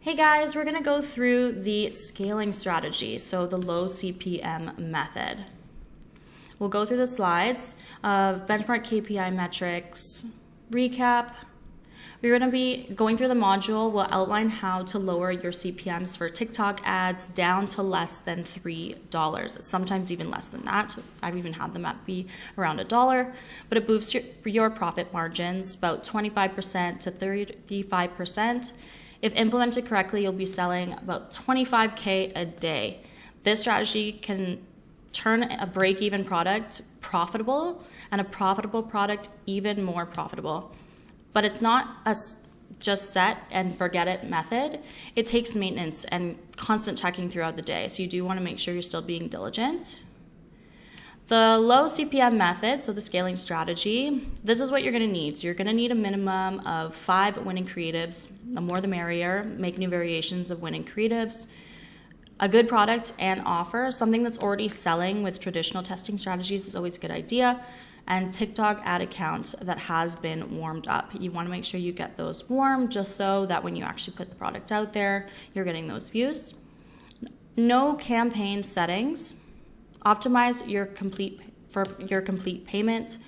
Hey guys, we're gonna go through the scaling strategy, so the low CPM method. We'll go through the slides of benchmark KPI metrics, recap. We're gonna be going through the module. We'll outline how to lower your CPMs for TikTok ads down to less than $3. It's sometimes even less than that. I've even had them be around $1, but it boosts your profit margins about 25% to 35%. If implemented correctly, you'll be selling about $25K a day. This strategy can turn a break-even product profitable and a profitable product even more profitable. But it's not a just set and forget it method. It takes maintenance and constant checking throughout the day. So you do want to make sure you're still being diligent. The low CPM method, so the scaling strategy, this is what you're going to need. So you're going to need a minimum of 5 winning creatives. The more the merrier. Make new variations of winning creatives. A good product and offer, something that's already selling with traditional testing strategies is always a good idea. And TikTok ad account that has been warmed up. You want to make sure you get those warm just so that when you actually put the product out there, you're getting those views. No campaign settings. Optimize your complete payment.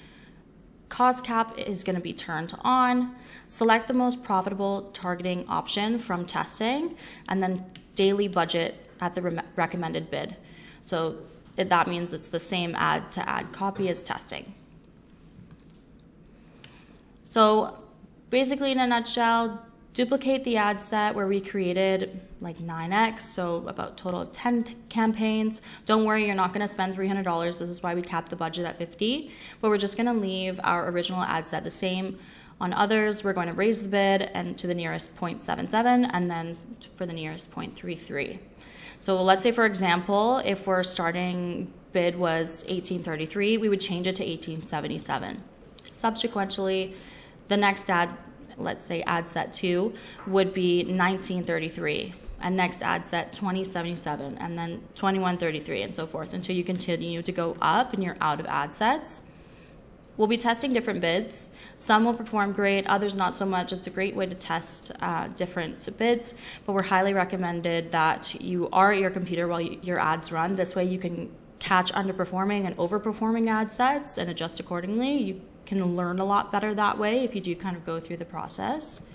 Cost cap is going to be turned on. Select the most profitable targeting option from testing, and then daily budget at the recommended bid. So that means it's the same ad to ad copy as testing. So basically, in a nutshell, duplicate the ad set where we created like 9x, so about total of 10 campaigns. Don't worry, you're not going to spend $300. This is why we capped the budget at $50, but we're just going to leave our original ad set the same. On others, we're going to raise the bid and to the nearest 0.77 and then for the nearest 0.33. So let's say, for example, if our starting bid was $18.33, we would change it to $18.77. Subsequently, the next ad, let's say ad set 2, would be $19.33, and next ad set $20.77, and then $21.33, and so forth until you continue to go up and you're out of ad sets. We'll be testing different bids. Some will perform great, others not so much. It's a great way to test different bids, but we're highly recommended that you are at your computer while your ads run. This way you can catch underperforming and overperforming ad sets and adjust accordingly. You can learn a lot better that way if you do kind of go through the process.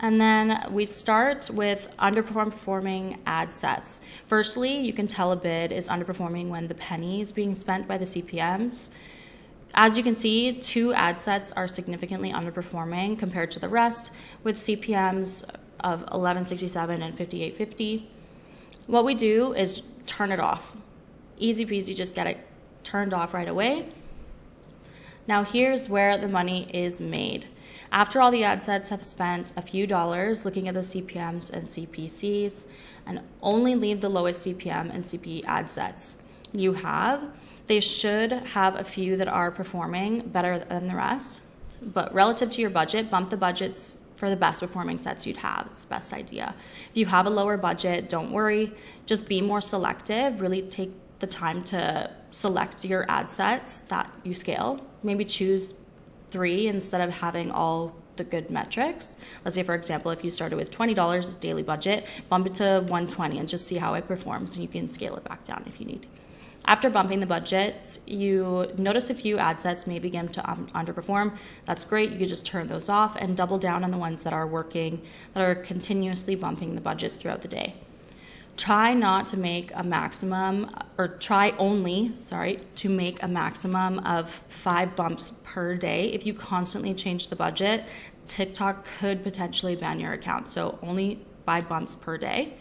And then we start with underperforming ad sets. Firstly, you can tell a bid is underperforming when the penny is being spent by the CPMs. As you can see, 2 ad sets are significantly underperforming compared to the rest, with CPMs of $11.67 and $58.50. What we do is turn it off. Easy peasy, just get it turned off right away. Now here's where the money is made. After all the ad sets have spent a few dollars looking at the CPMs and CPCs, and only leave the lowest CPM and CP ad sets you have, they should have a few that are performing better than the rest. But relative to your budget, bump the budgets for the best performing sets you'd have. It's the best idea. If you have a lower budget, don't worry. Just be more selective. Really take the time to select your ad sets that you scale. Maybe choose 3 instead of having all the good metrics. Let's say, for example, if you started with $20 daily budget, bump it to $120 and just see how it performs, and you can scale it back down if you need. After bumping the budgets, you notice a few ad sets may begin to underperform. That's great. You can just turn those off and double down on the ones that are working, that are continuously bumping the budgets throughout the day. Try not to make a maximum, or try only, to make a maximum of 5 bumps per day. If you constantly change the budget, TikTok could potentially ban your account. So only 5 bumps per day.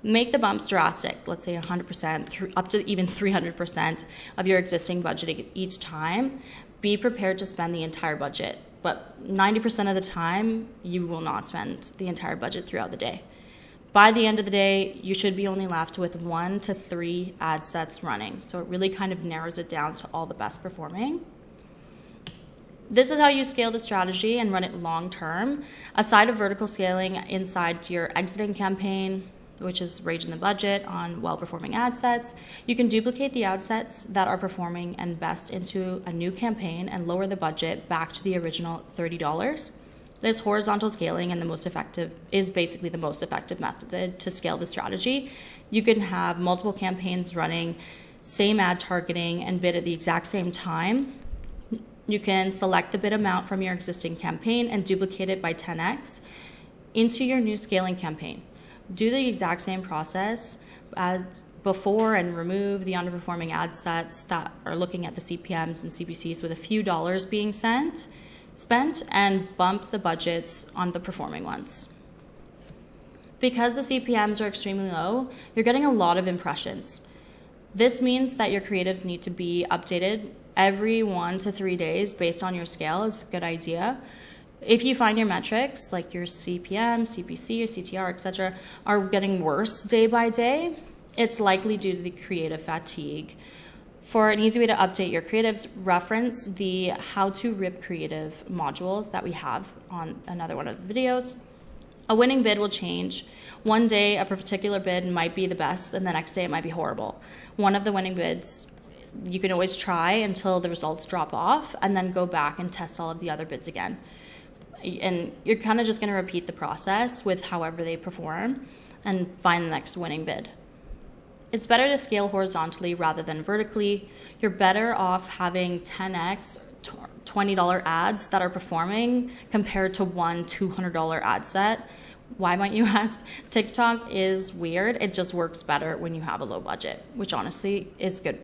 Make the bumps drastic, let's say 100%, up to even 300% of your existing budget each time. Be prepared to spend the entire budget, but 90% of the time, you will not spend the entire budget throughout the day. By the end of the day, you should be only left with 1 to 3 ad sets running. So it really kind of narrows it down to all the best performing. This is how you scale the strategy and run it long term. Aside of vertical scaling inside your exiting campaign, which is raising the budget on well-performing ad sets, you can duplicate the ad sets that are performing and invest into a new campaign and lower the budget back to the original $30. This horizontal scaling and is basically the most effective method to scale the strategy. You can have multiple campaigns running, same ad targeting, and bid at the exact same time. You can select the bid amount from your existing campaign and duplicate it by 10x into your new scaling campaign. Do the exact same process as before and remove the underperforming ad sets that are looking at the CPMs and CPCs with a few dollars being spent, and bump the budgets on the performing ones. Because the CPMs are extremely low, you're getting a lot of impressions. This means that your creatives need to be updated every 1 to 3 days based on your scale. It's a good idea. If you find your metrics, like your CPM, CPC, or CTR, etc., are getting worse day by day, it's likely due to the creative fatigue. For an easy way to update your creatives, reference the How to Rip Creative modules that we have on another one of the videos. A winning bid will change. One day, a particular bid might be the best, and the next day it might be horrible. One of the winning bids, you can always try until the results drop off, and then go back and test all of the other bids again. And you're kind of just going to repeat the process with however they perform and find the next winning bid. It's better to scale horizontally rather than vertically. You're better off having 10x $20 ads that are performing compared to one $200 ad set. Why might you ask? TikTok is weird. It just works better when you have a low budget, which honestly is good